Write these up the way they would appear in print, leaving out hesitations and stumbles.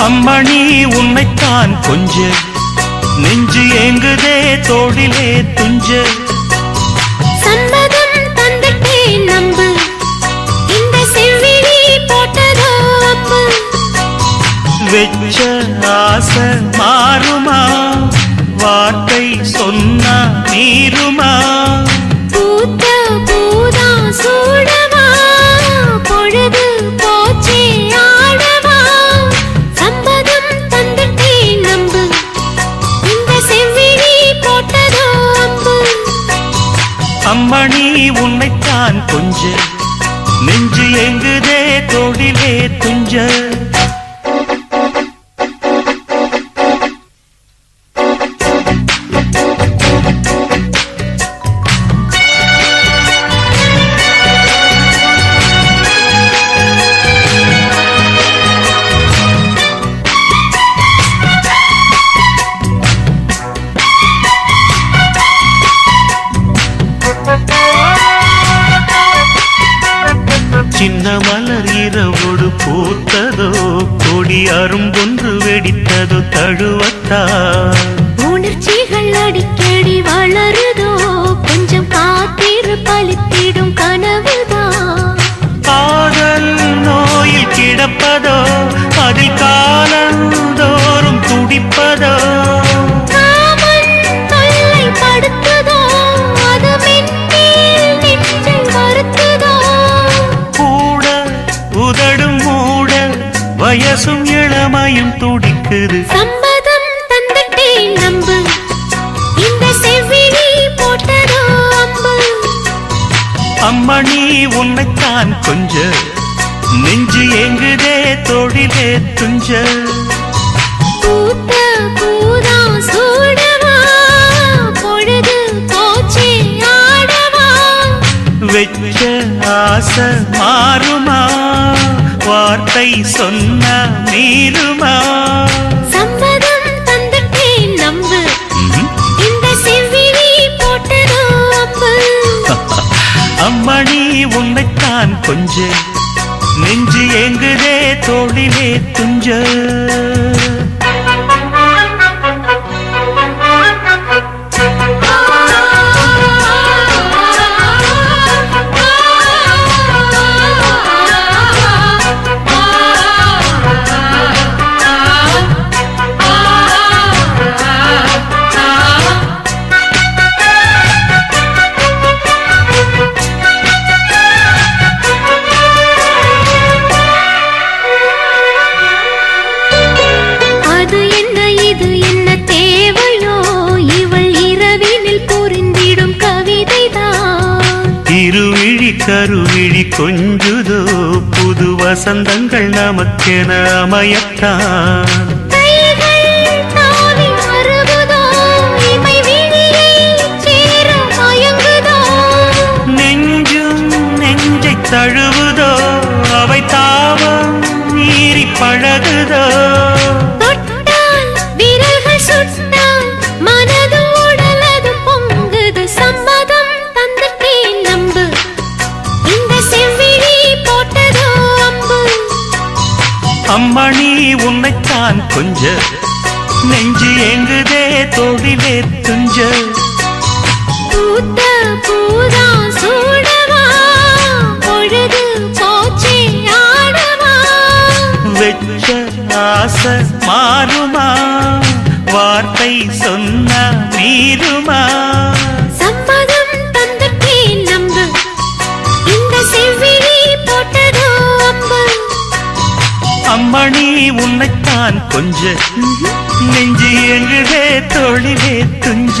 அம்மணி உன்னைத்தான் கொஞ்ச நெஞ்சு ஏங்குதே தோளிலே துஞ்ச சம்மதம் தந்துட்டே நம்பு இந்த செவ்விழி போட்டதோ அம்பு வெச்ச ஆசை மாறுமா வார்த்தை சொன்னா நீருமா பூத்த பூதா சூடவா பொழுது போச்சே ஆடவா சம்மதம் தந்துட்டே நம்பு இந்த செவ்விழி போட்டதோ அம்பு அம்மணி உன்னைத்தான் கொஞ்ச நெஞ்சு எங்குதே தோளிலே துஞ்ச சின்ன மலர் இரவோடு பூத்ததோ கொடி அரும்பொன்று வெடித்ததோ தழுவத்தா உணர்ச்சிகள் அடிக்கடி வளருதோ கொஞ்சம் காத்திரு பலித்திடும் கனவுதான் காதல் நோயில் கிடப்பதோ அதில் காலந்தோறும் துடிப்பதோ காமன் தொல்லை படுத்துதோ அது மென்மேல் நெஞ்சை வருத்துதோ கூட உதடும் மூட வயசும் இளமையும் துடிக்குது சம்மதம் தந்துட்டே நம்பு இந்த செவ்விழி போட்டதோ அம்பு அம்மணி உன்னைத்தான் கொஞ்ச நெஞ்சு எங்குதே தோளிலே துஞ்ச பூத்த பூதா சூடவா பொழுது போச்சே ஆடவா வெச்ச ஆசை மாறுமா வார்த்தை சொன்ன மீறுமா சம்மதம் தந்துட்டே நம்பு இந்த செவ்விழி போட்டதோ அம்பு அம்மணி உன்னைத்தான் கொஞ்ச நெஞ்சு எங்குதே தோளிலே துஞ்ச அது என்ன இது என்ன தேவையோ இவள் இரவினில் புரிந்திடும் கவிதைதான் இருவிழி கருவிழி கொஞ்சுதோ புது வசந்தங்கள் நமக்கென அமையத்தான் கைகள் தாவி வருகுதோ இமை விழியை சேர மயங்குதோ நெஞ்சும் நெஞ்சை தழுவுதோ அவை தாவம் மீறி பழகுதோ தொட்டால் விரல்கள் சுட்டால் மனது உடலது பொங்குது சம்மதம் தந்துட்டே நம்பு இந்த செவ்விழி போட்டதோ அம்பு அம்மணி உன்னைத்தான் கொஞ்ச நெஞ்சு எங்குதே தோளிலே துஞ்ச பூத்த பூதா சூடவா பொழுது போச்சே ஆடவா வெச்ச ஆசை மாறுமா வார்த்தை சொன்ன மீறுமா சம்மதம் தந்துட்டே நம்பு இந்த செவ்விழி போட்டதோ அம்பு அம்மணி உன்னைத்தான் கொஞ்ச நெஞ்சு எங்குதே தோளிலே துஞ்ச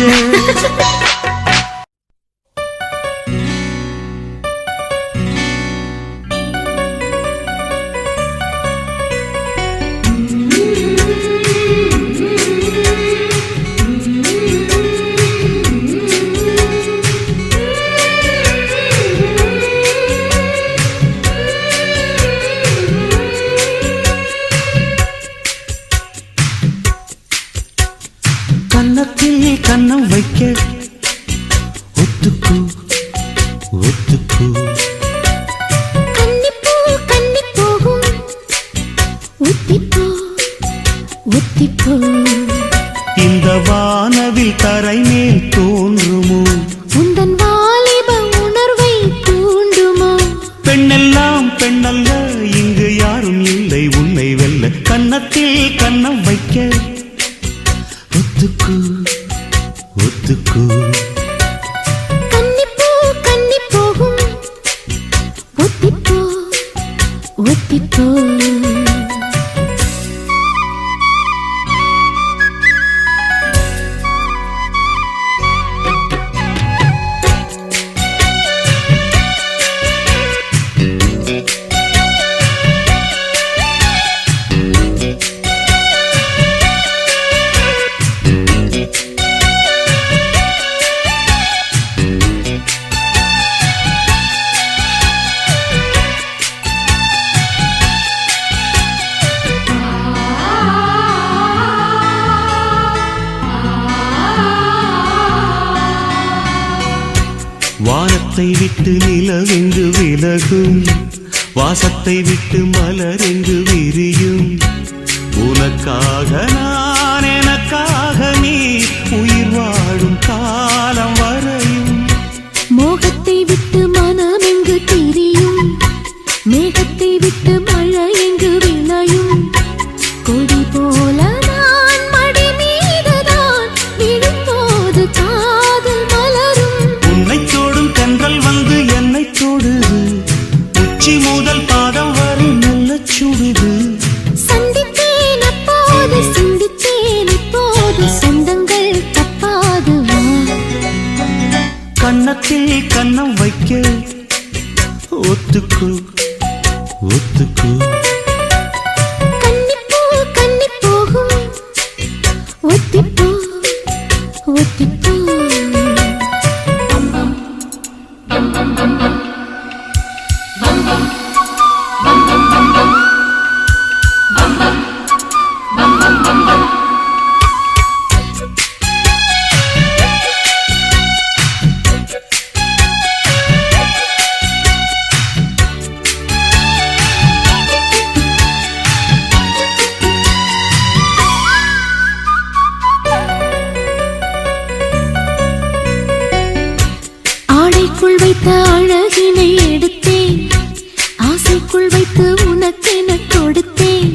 கன்னத்தில் கன்னம் வைக்க ஒத்துக்கு ஒத்துக்கு கன்னிப்பூ கன்னி போகும் ஊத்திப்போ ஒத்திப்போ இந்த வானவில் தரை மேல் தோன்றுமோ உந்தன் வாலிப உணர்வை தூண்டுமோ பெண்ணெல்லாம் பெண்ணல்ல இங்கு யாரும் இல்லை உன்னை வெல்ல கன்னத்தில் கன்னம் வைக்க ஒத்துக்கு ஒத்துக்கு கன்னிப்பூ கன்னி போகும் ஒத்திப்போ ஒத்திப்போ வானத்தை விட்டு நிலவெங்கு விலகும் வாசத்தை விட்டு மலரெங்கு விரியும் உனக்காக நான் எனக்காக நீ உயிர் வாழும் காலம் வரையும் மோகத்தை விட்டு மனம் எங்கு திரியும் மேகத்தை விட்டு மழை எங்கு விளையும் கொடி போல நான் மடி மீதுதான் விழும்போது காதல் மலரும் உன்னை தோடும் தென்றல் வந்து என்னை தொடுது உச்சி முதல் பாதம் வரை நல்ல சுடுது சந்தித்தேன் அப்போது சிந்தித்தேன் இப்போது சொந்தங்கள் தப்பாது வா. கன்னத்தில் கன்னம் வைக்க ஒத்துக்கு ஒத்துக்கு கன்னிப்பூ கன்னி போகும் ஒத்திப்போ ஒத்திப்போ ஆடைக்குள் வைத்த அழகினை எடுத்தேன் ஆசைக்குள் வைத்து உனக்கென கொடுத்தேன்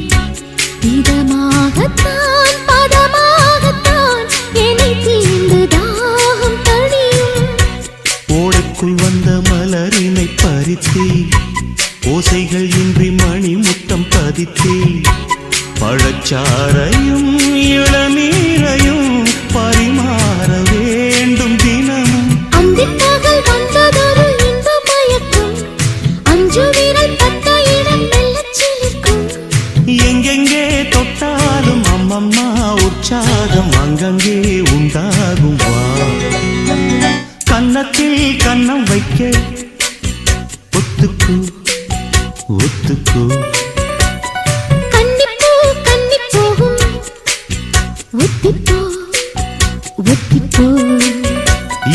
இதமாகத்தான் பதமாகத்தான் என்னை தீர்ந்து தாகம் தணியும் ஓடைக்குள் வந்த மலரினை பறித்தே ஓசைகள் இன்றி மணி முத்தம் பதித்தே பழச்சாரையும் இளநீரையும் பரிமாற வேண்டும் தினமும் அந்திப்பகல் வந்ததொரு இன்ப மயக்கம் அஞ்சு விரல் பட்ட இடம் மெல்லச் சிலிர்க்கும் எங்கெங்கே தொட்டாலும் அம்மம்மா உற்சாகம் அங்கங்கே உண்டாகும் வா கன்னத்தில் கன்னம் வைக்க ஒத்துக்கு ஒத்துக்கு கன்னிப்பூ கன்னி போகும் ஒத்திப்போ ஒத்திப்போ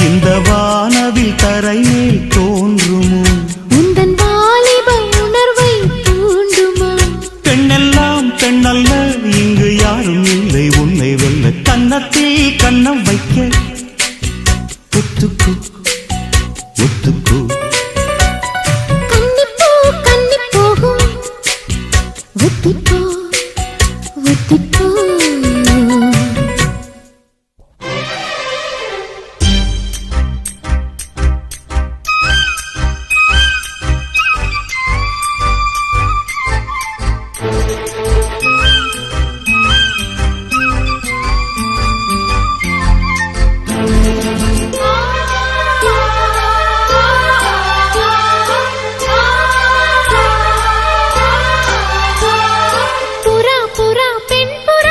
இந்த வானவில் தரை மேல் தோன்றுமோ உந்தன் வாலிப உணர்வை தூண்டுமோ பெண்ணெல்லாம் பெண்ணல்ல இங்கு யாரும் இல்லை உன்னை வெல்ல கன்னத்தில் கன்னம் வைக்க ஒத்துக்கு ஒத்துக்கு கன்னிப்பூ கன்னி போகும் ஒத்திப்போ ஒத்திப்போ புறா புறா பெண் புறா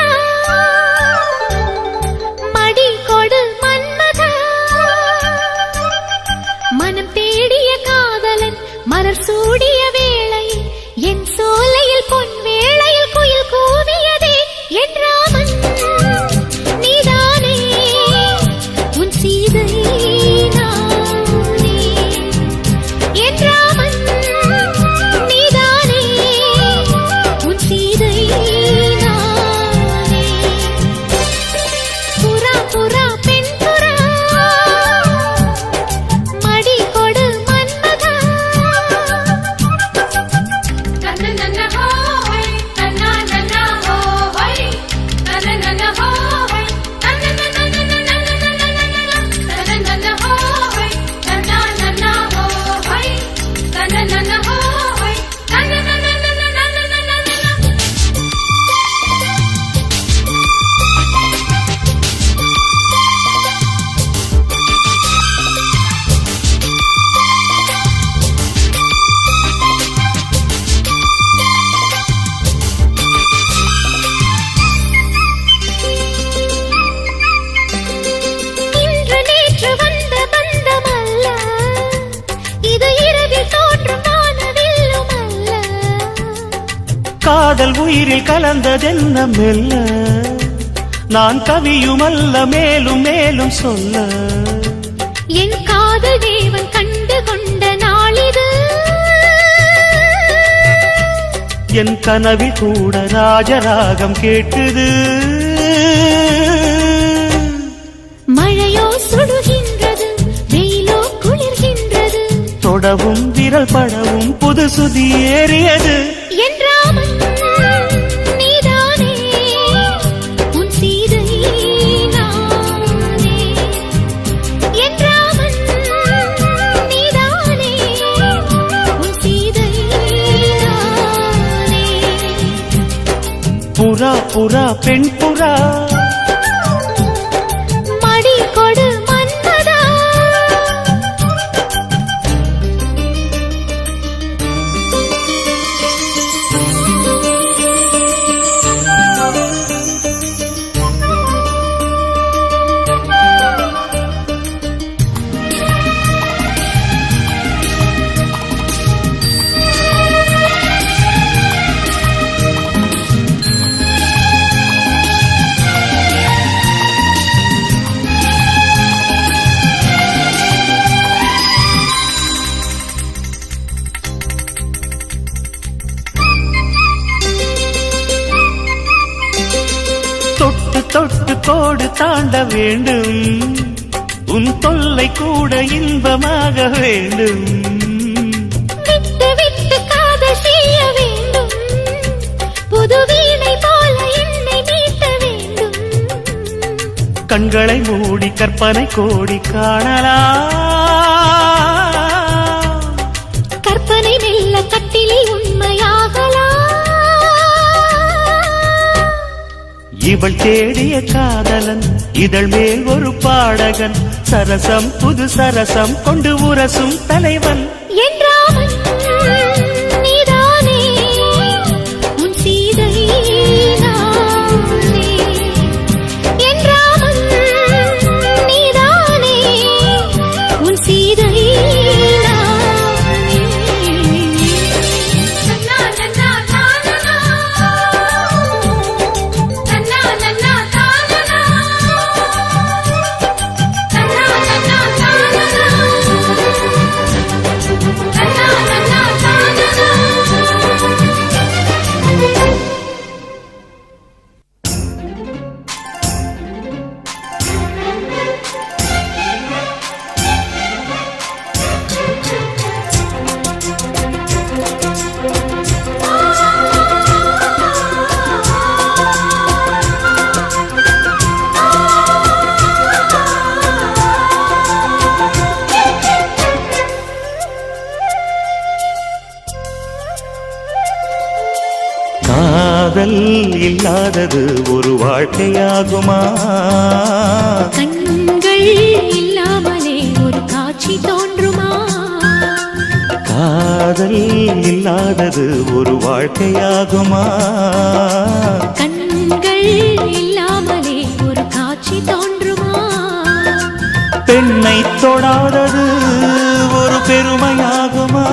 காதல் உயிரில் கலந்ததென்ன மெல்ல நான் கவியுமல்ல மேலும் மேலும் சொல்ல என் காதல் தேவன் கண்டு கொண்ட நாளிது என் கனவில் கூட ராஜராகம் கேட்டது மழையோ சுடுகின்றது வெயிலோ குளிர்கின்றது தொடவும் விரல் படவும் புது சுதி ஏறியது என் ராமன் நீதானே உன் சீதை நானே என் ராமன் நீதானே உன் சீதை நானே புறா புறா பெண் புறா மடி கொடு மன்மதா தொட்டு தொட்டு கோடு தாண்ட வேண்டும் உன் தொல்லை கூட இன்பமாக வேண்டும் விட்டு விட்டு காதல் செய்ய வேண்டும் புது வீணை போல என்னை மீட்ட வேண்டும் கண்களை மூடி கற்பனை கோடி காணலாம் கற்பனை மெல்ல கட்டிலில் உண்மையாகலாம் இவள் தேடிய காதலன் இதழ் மேல் ஒரு பாடகன் சரசம் புது சரசம் கொண்டு உரசும் தலைவன் என் ராமன் நீதானே உன் சீதை நானே என் ராமன் நீதானே உன் சீதை நானே நன்னா நன்னா தானனா நன்னா நன்னா தானனா நன்னா நன்னா தானனா காதல் இல்லாதது ஒரு வாழ்க்கையாகுமா கண்கள் இல்லாமலே ஒரு காட்சி தோன்றுமா காதல் இல்லாதது ஒரு வாழ்க்கையாகுமா கண்கள் இல்லாமலே ஒரு காட்சி தோன்றுமா பெண்ணை தொடாதது ஒரு பெருமையாகுமா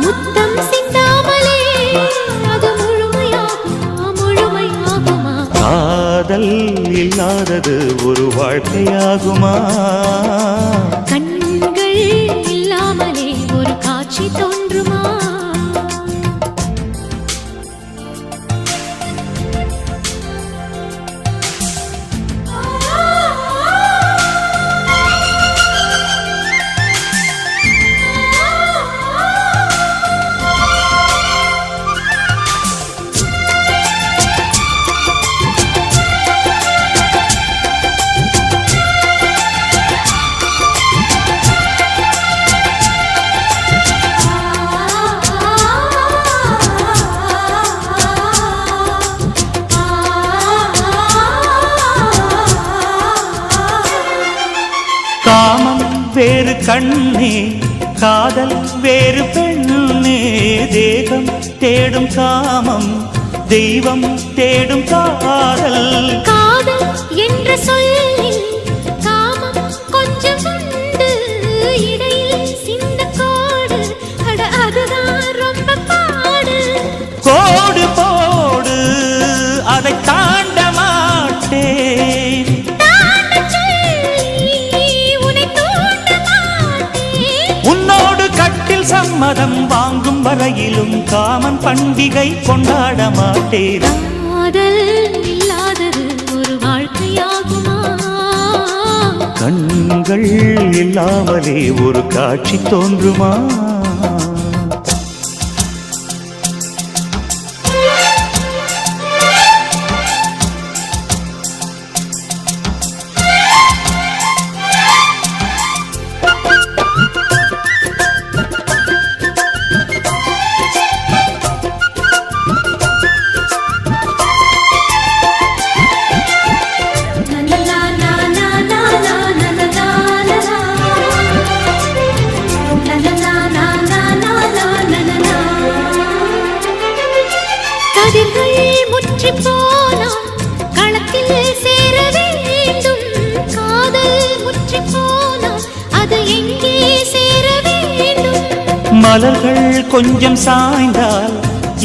முத்தம் சிந்தாமலே அது முழுமையாகுமா முழுமையாகுமா காதல் இல்லாதது ஒரு வாழ்க்கையாகுமா கண்கள் இல்லாமலே ஒரு காட்சி தோன்றுமா காமம் வேறு கண்ணே காதல் வேறு பெண்ணே தேகம் தேடும் காமம் தெய்வம் தேடும் காதல் காதல் என்ற சொல்லில் காமம் கொஞ்சம் உண்டு இடையில் சிந்த கோடு அட அதுதான் ரொம்ப பாடு கோடு அதை தாண்ட மாட்டேன். தாண்டச் சொல்லி உன்னை தூண்ட மாட்டேன். உன்னோடு கட்டில் சம்மதம் வாங்கும் வரையிலும் காமன் பண்டிகை கொண்டாட மாட்டேன். காதல் இல்லாதது ஒரு வாழ்க்கையாகுமா? கண்கள் இல்லாமலே ஒரு காட்சி தோன்றுமா? கதிர்கள் முற்றி போனால் களத்தில் சேர வேண்டும். காதல் முற்றி போனால் அது எங்கே சேர வேண்டும்? மலர்கள் கொஞ்சம் சாய்ந்தால்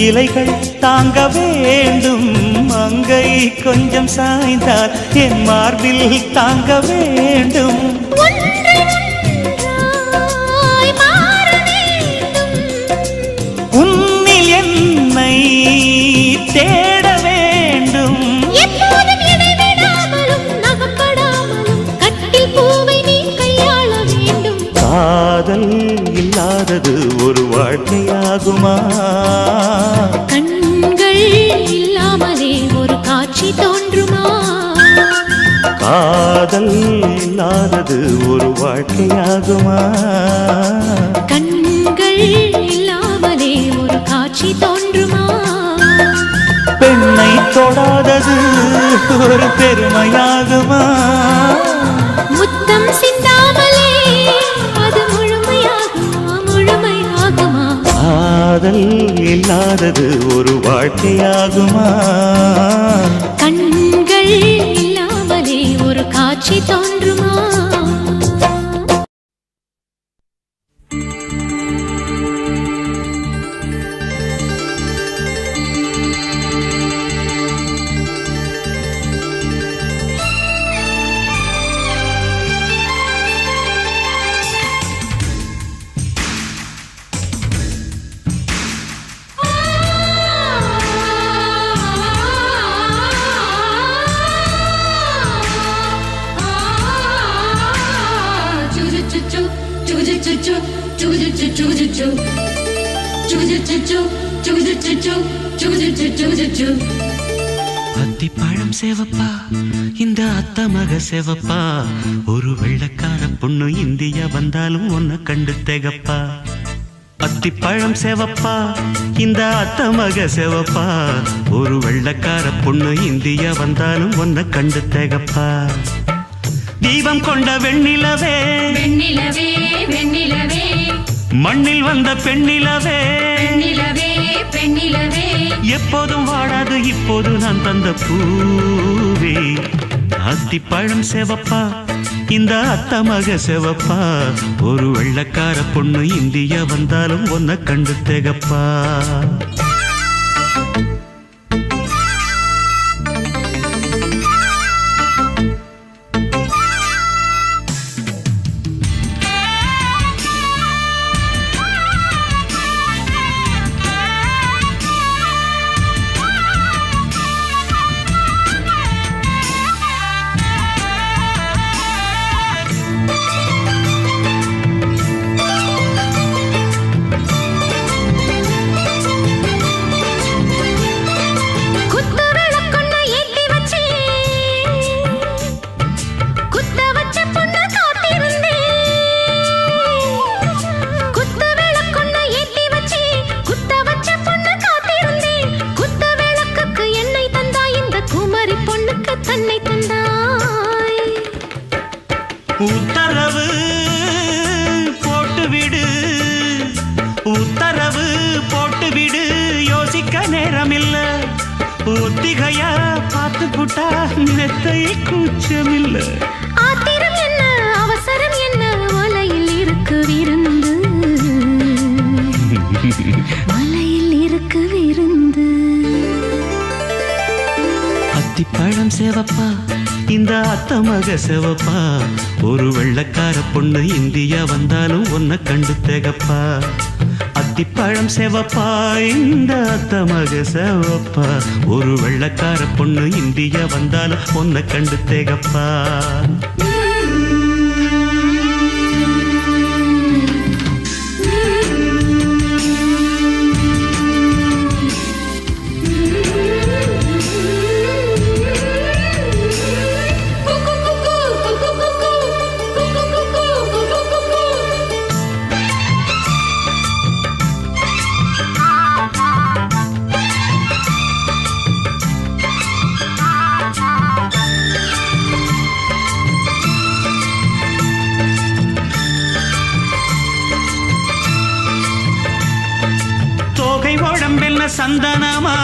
இலைகள் தாங்க வேண்டும். மங்கை கொஞ்சம் சாய்ந்தால் என் மார்பில் தாங்க வேண்டும். ஒன்றாய் மாற வேண்டும். உன்னில் என்னை தேட வேண்டும். எப்போதும் இடைவிடாமலும் நகப்படாமலும் கட்டில் பூவை நீ கையாள வேண்டும். காதல் இல்லாதது ஒரு வாழ்க்கையாகுமா? கண்கள் இல்லாமலே ஒரு காட்சி தோன்றுமா? காதல் இல்லாதது ஒரு வாழ்க்கையாகுமா? கண்கள் இல்லாமலே ஒரு காட்சி தோன்றுமா? பெண்ணை தொடாதது ஒரு பெருமையாகுமா? முத்தம் சிந்தாமலே அது முழுமையாகுமா? முழுமையாகுமா? காதல் இல்லாதது ஒரு வாழ்க்கையாகுமா? கண்கள் இல்லாமலே ஒரு காட்சி தோன்றுமா? அத்திப்பழம் சேவப்பா, இந்த அத்த மக சேவப்பா, ஒரு வெள்ளக்கார பொண்ணு இந்தியா வந்தாலும் உன்னை கண்டு தேகப்பா. அத்திப்பழம் சேவப்பா, இந்த அத்த மக சேவப்பா, ஒரு வெள்ளக்கார பொண்ணு இந்தியா வந்தாலும் உன்னை கண்டு தேகப்பா. தீபம் கொண்ட வெண்ணிலவே வெண்ணிலவே வெண்ணிலவே மண்ணில் வந்த பெண்ணிலவே பெண்ணிலவே பெண்ணிலவே எப்போதும் வாடாது இப்போது நான் தந்த பூவே. அத்திப்பழம் சேவப்பா, இந்த அத்த மக சேவப்பா, ஒரு வெள்ளக்கார பொண்ணு இந்தியா வந்தாலும் உன்னை கண்டு தேகப்பா. உத்தரவு போட்டுவிடு, உத்தரவு போட்டுவிடு, யோசிக்க நேரமில்ல. ஒத்திகையா பார்த்து புட்டா மெத்தை கூச்சமில்ல. ஆத்திரம் என்ன அவசரம் என்ன, மலையில் இருக்கு விருந்து, மலையில் இருக்கு விருந்து. அத்திப்பழம் சேவப்பா இந்த அத்தமக சேவப்பா ஒரு வெள்ளக்கார பொண்ணு இந்தியா வந்தாலும் உன்னை கண்டு தேகப்பா அத்திப்பழம் சேவப்பா இந்த அத்தமக சேவப்பா ஒரு வெள்ளக்கார பொண்ணு இந்தியா வந்தாலும் உன்னை கண்டு தேகப்பா சந்தனமா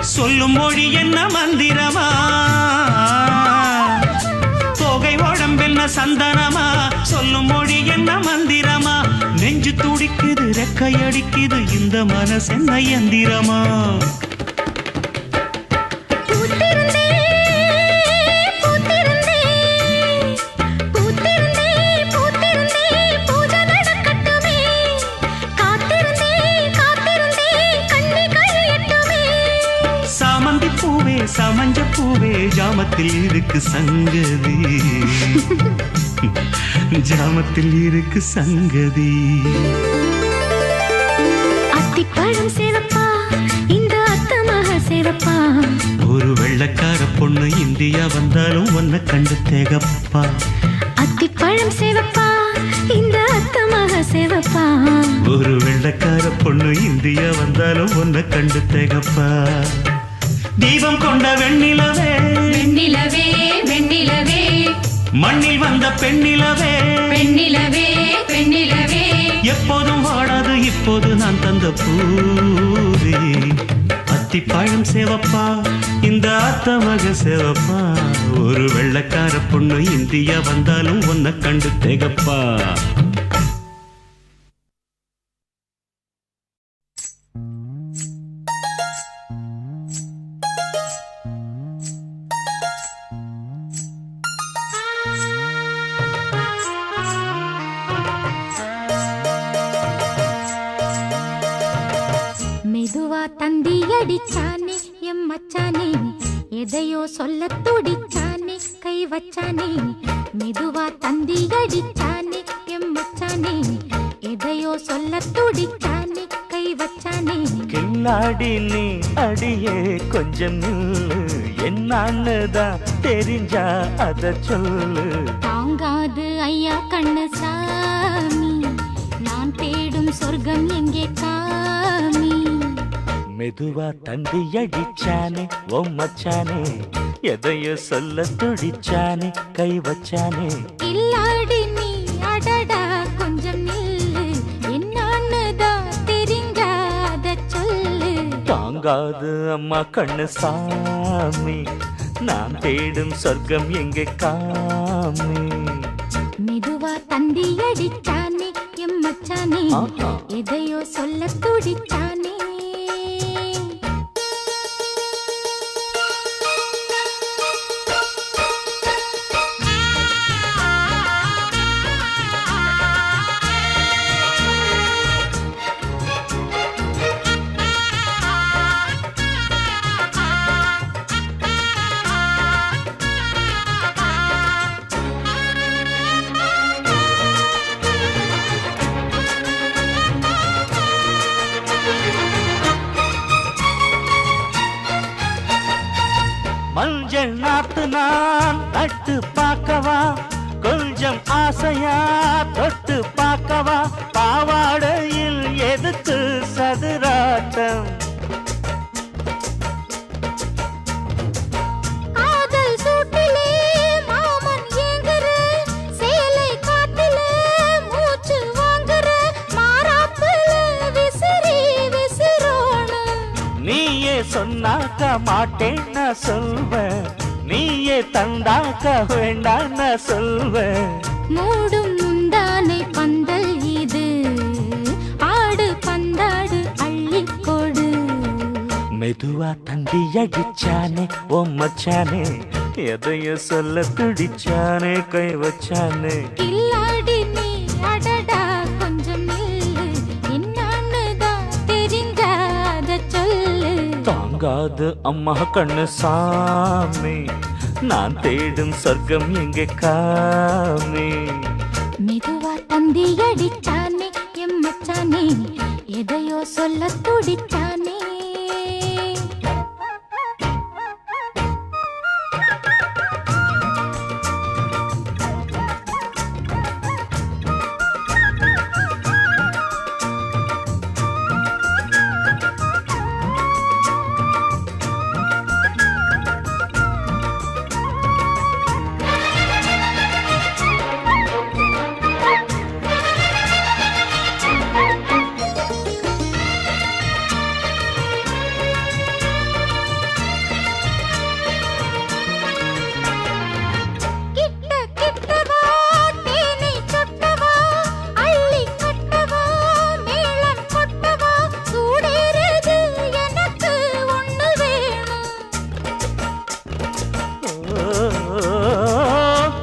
சொல்லும் மொழி என்ன மந்திரமா தோகை உடம்பென்ன சந்தனமா சொல்லும் மொழி என்ன மந்திரமா நெஞ்சு துடிக்குது ரெக்கையடிக்குது இந்த மனசு என்ன யந்திரமா சமஞ்ச பூவே ஜாமத்தில் இருக்கு சங்கதி ஜாமத்தில் இருக்கு சங்கதி அத்திப்பழம் சேவப்பா இந்த அத்தமக சேவப்பா ஒரு வெள்ளக்கார பொண்ணு இந்தியா வந்தாலும் உன்னை கண்டு தேகப்பா அத்திப்பழம் சேவப்பா இந்த அத்தமக சேவப்பா ஒரு வெள்ளக்கார பொண்ணு இந்தியா வந்தாலும் உன்னை கண்டு தேகப்பா தீபம் கொண்ட வெண்ணிலவே வெண்ணிலவே வெண்ணிலவே மண்ணில் வந்த பெண்ணிலவே பெண்ணிலவே பெண்ணிலவே எப்போதும் வாடாது இப்போது நான் தந்த பூவே அத்திப்பழம் சேவப்பா இந்த அத்தமக சேவப்பா ஒரு வெள்ளக்கார பொண்ணு இந்தியா வந்தாலும் உன்னை கண்டு தேகப்பா மெதுவா தந்தி அடிச்சானே எம் மச்சானே எதையோ சொல்ல துடிச்சானே கை வச்சானே மெதுவா தந்தி அடிச்சானே எம் மச்சானே எதையோ சொல்ல துடிச்சானே கை வச்சானே கில்லாடி நீ அடியே கொஞ்சம் நில்லு என்னன்னுதான் தெரிஞ்சா அத சொல்லு தாங்காது ஐயா கண்ணு சாமி நான் தேடும் சொர்க்கம் எங்கே காமி மெதுவா தந்தி அடிச்சானே ஓ மச்சானே எதையோ சொல்ல துடிச்சானே கை வச்சானே இல்லாடி நீ அடடா கொஞ்சம் நில்லு என்னன்னுதான் தெரிஞ்சாத சொல்லு தாங்காது அம்மா கண்ணு சாமி நான் தேடும் சொர்க்கம் எங்கே காமி மெதுவா தந்தி அடிச்சானே எம் மச்சானே எதையோ சொல்ல துடிச்சானே மஞ்சள் நாத்து நான் நட்டு பார்க்கவா கொஞ்சம் ஆசையா தொட்டு பார்க்கவா பாவாடையில் எதுக்கு சதுராட்டம் காதல் சூட்டிலே மாமன் ஏங்குற சேலை காட்டுல மூச்சு வாங்குற மாறாப்புல விசிறி விசிறோணும் நீயே சொன்னாக்க மாட்டேன் நான் சொல்வேன் நீயே தந்தாக்க வேண்டாம் நான் சொல்வேன் மூடும் முந்தானை பந்தல் இது ஆடு பந்தாடு அள்ளிக்கொடு மெதுவா தந்தி அடிச்சானே ஓ மச்சானே எதைய சொல்ல துடிச்சானே கை வச்சானே கில்லாடி நீ அடடா கொஞ்சம் நில்லு என்னான்னு தான் தெரிஞ்சாத சொல்லு தாங்காது அம்மா கண்ணு சாமி நான் தேடும் சொர்க்கம் எங்கே காமி மெதுவா தந்தி அடிச்சானே எம் மச்சானே எதையோ சொல்ல துடிச்சானே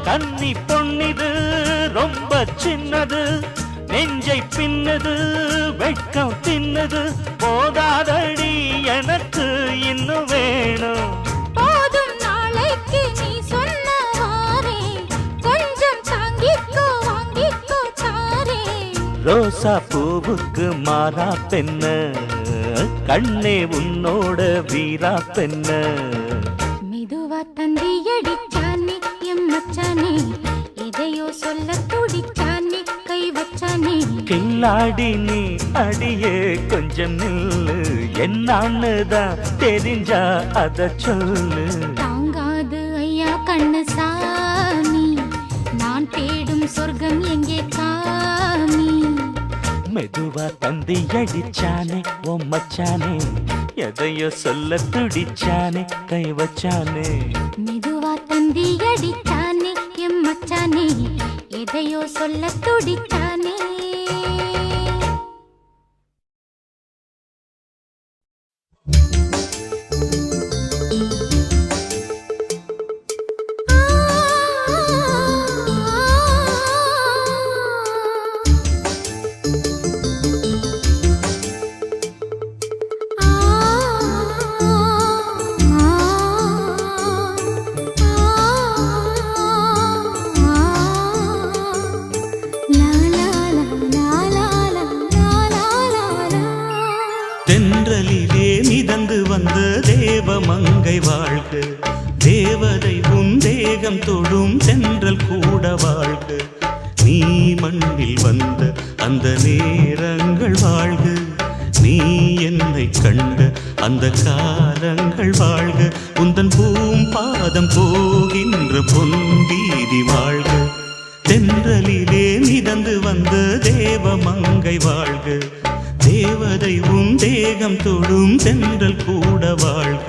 கன்னி பொன்னிது ரொம்ப சின்னது நெஞ்சை பின்னது வெட்கம் தின்னது போதாதடி எனக்கு இன்னும் வேணும் போதும் நாளைக்கு நீ சொன்னவாரே கொஞ்சம் தாங்கிக்கோ வாங்கிக்கோ தாரே ரோசா பூவுக்கு மாறா பெண்ண கண்ணே உன்னோட வீரா பெண்ண மெதுவா தந்தி அடிச்சானே எம் மச்சானே எதையோ சொல்ல துடிச்சானே கை வச்சானே கில்லாடி நீ அடியே கொஞ்சம் நில்லு என்னான்னு தான் தெரிஞ்சா அத சொல்லு தாங்காது ஐயா கண்ணு சாமி நான் தேடும் சொர்க்கம் எங்கே காமி மெதுவா தந்தி அடிச்சானே ஓ மச்சானே எதையோ சொல்ல துடிச்சானே கை வச்சானே மெதுவா தந்தி அடிச்சானே எம் மச்சானே எதையோ சொல்ல துடிச்சானே தென்றலிலே மிதந்து வந்த தேவமங்கை வாழ்க தேவதை உன் தேகம் தொடும் தென்றல் கூட வாழ்க நீ மண்ணில் வந்த அந்த நேரங்கள் வாழ்க நீ என்னை கண்ட அந்த காலங்கள் வாழ்க உந்தன் பூம்பாதம் போகின்ற பொன்வீதி வாழ்க தென்றலிலே மிதந்து வந்த தேவமங்கை வாழ்க தேவதை உன் தேகம் தொடும் தென்றல் கூட வாழ்க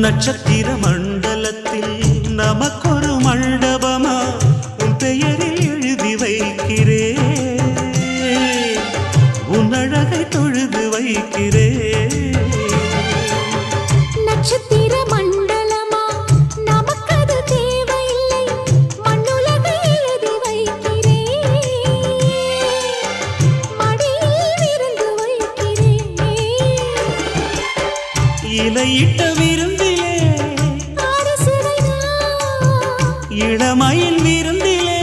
நட்சத்திர மண்டலத்தில் நமக்கொரு மண்டபமா உன் பெயரில் எழுதி வைக்கிறேன் உன் அழகை தொழுது வைக்கிறேன் நட்சத்திர மண்டலமா நமக்கது தேவையில்லை மண்ணுலகை எழுதி வைக்கிறேன் மடியில் விருந்து வைக்கிறேன் இலையிட்ட விருந்திலே அரசுவைனா இளமயில் விருந்திலே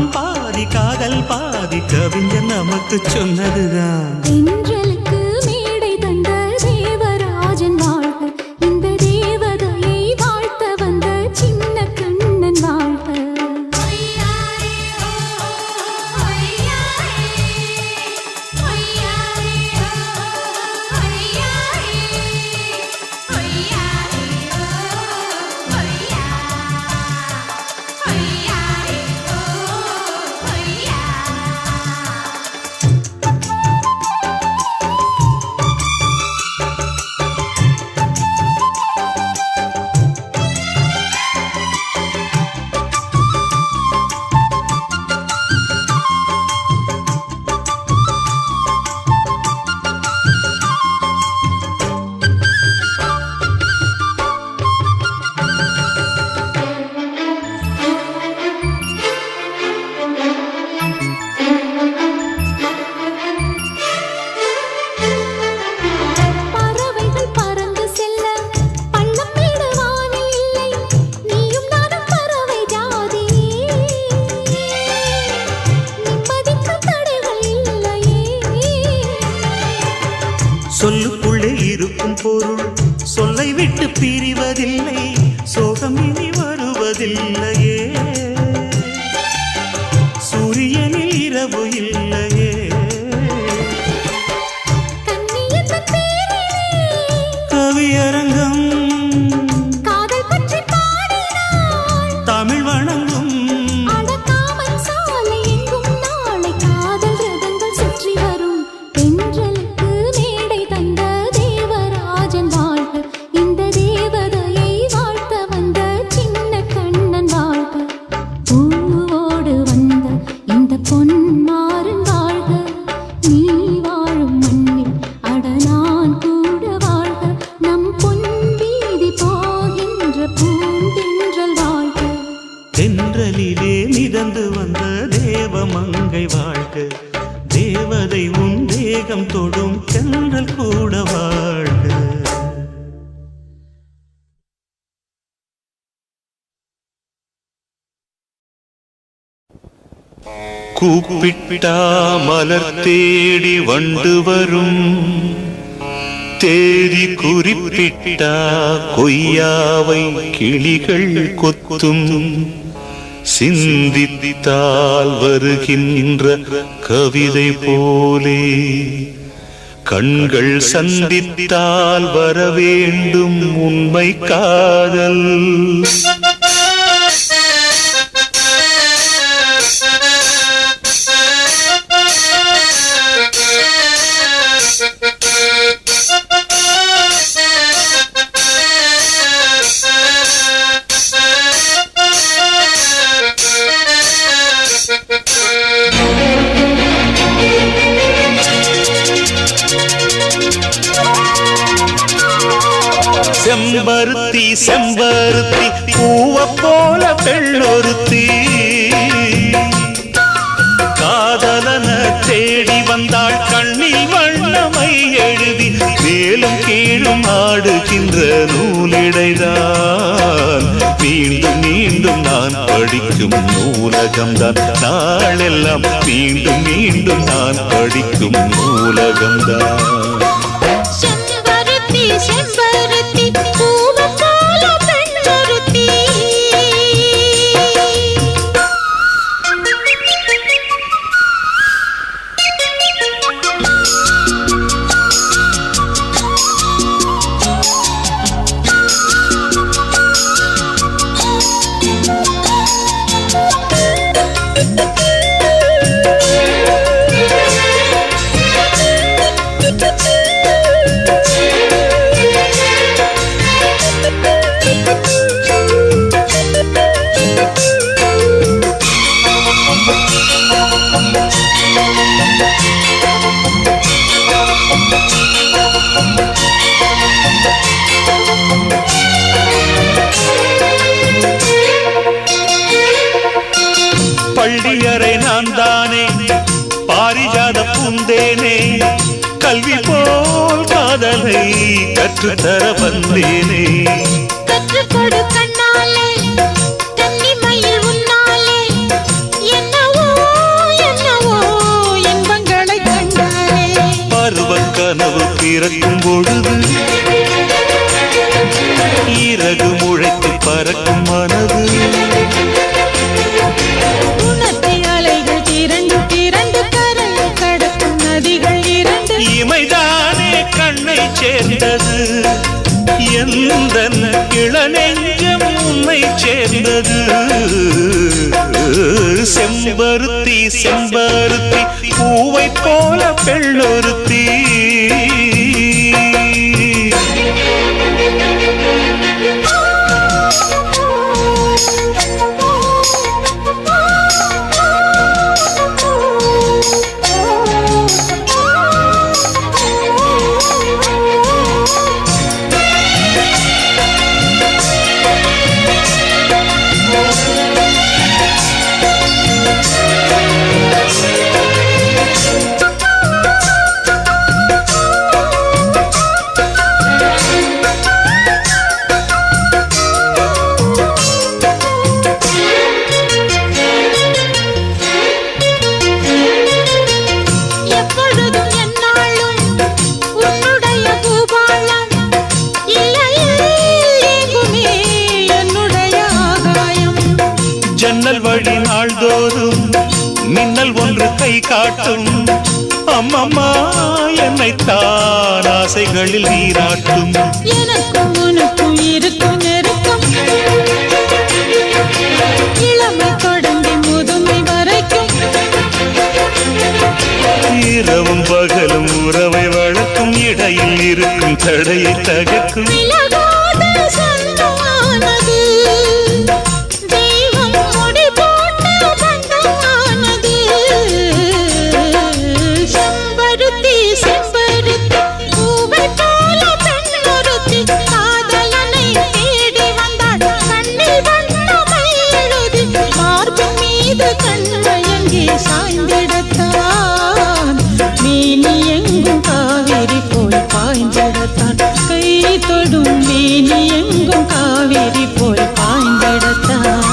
காமம் பாதி காதல் பாதி கவிஞர் நமக்கு சொன்னதுதான். தென்றலுக்கு மேடை தந்த தேவராஜன் வாழ்க, இந்த தேவதையை வாழ்த்த வந்த சின்ன கண்ணன் வாழ்க. சொல்லுக்குள்ளே இருக்கும் பொருள் சொல்லை விட்டு பிரிவதில்லை, சோகம் இனி வருவதில்லையே. சூரியனில் இரவு இல்லையே. கவியரங்கம் தமிழ் வணங்கும் தென்றலிலே மிதந்து வந்த தேவமங்கை வாழ்க, தேவதை உன் தேகம் தொடும் தென்றல் கூட வாழ்க. கூப்பிட்டா மலர் தேடி வண்டு வரும், தேதி குறிப்பிட்டா கொய்யாவை கிளிகள் கொத்தும். சிந்தித்தால் வருகின்ற கவிதை போலே கண்கள் சந்தித்தால் வரவேண்டும் உண்மை காதல். செம்பருத்தி செம்பருத்தி பூவ போல பெண்ணொருத்தி, காதலன தேடி வந்தாள் கண்ணில் வண்ணமை எழுதி, மேலும் கீழும் ஆடுகின்ற நூலிடைதான். மீண்டும் மீண்டும் நான் படிக்கும் நூலகம்தான், நாளெல்லாம் மீண்டும் மீண்டும் நான் படிக்கும் நூலகம்தான். செம்பருத்தி பூவ போல பெண்ணொருத்தி. பள்ளியறை நான் தானே பாரிஜாத பூந்தேனே, கல்வி போல் காதலை கற்றுத்தர வந்தேனே. கற்றுக்கொடு கண்ணாலே கன்னிமயில் உன்னாலே என்ன பிறக்கும் பொழுது இறகு முளைத்து பறக்கும் மனது உணர்த்தி அலைகள் திரண்டு திரண்டு கரையை கடக்கும் நதிகள் இரண்டு இமைதானே கண்ணை சேர்ந்தது எந்த இளநெஞ்சம் உன்னை சேர்ந்தது செம்பருத்தி செம்பருத்தி பூவை போல பெண்ணொருத்தி எப்பொழுதும் எந்நாளும் உன்னுடைய பூபாலம் இல்லையில் எங்குமே என்னுடைய ஆகாயம் ஜன்னல் வழி நாள்தோறும் மின்னல் ஒன்று கை காட்டும் அம்மம்மா என்னைத்தான் ஆசைகளில் நீராட்டும் எனக்கும் உனக்கும் இருக்கும் நெருக்கம் இளமை தொடங்கி முதுமை வரைக்கும் இரவும் பகலும் உறவை வளர்க்கும் இடையில் இருக்கும் தடையை தகர்க்கும் விலகாத சொந்தமானது தெய்வம் முடி போட்ட பந்தமானது செம்பருத்தி செம்பருத்தி பூவை போல பெண்ணொருத்தி காதலனை தேடி வந்தாள் கண்ணில் வண்ணமை எழுதி மார்பு மீது கண்மயங்கி சாய்ந்திடத்தான் மேனி எங்கும் காவிரி போய் பாய்ந்திடத்தான் கை தொடும் மேனி எங்கும் காவிரி போய் பாய்ந்திடத்தான்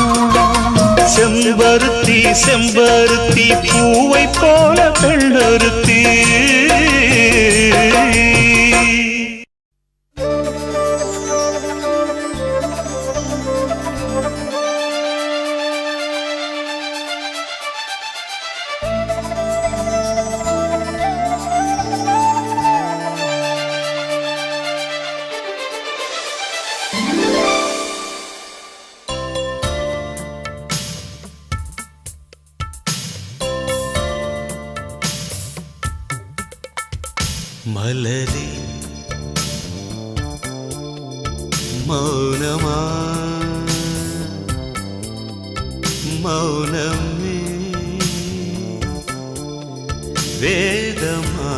செம்பருத்தி செம்பருத்தி பூவை போல பெண்ணொருத்தி மலரே மௌனமா மௌனமே வேதமா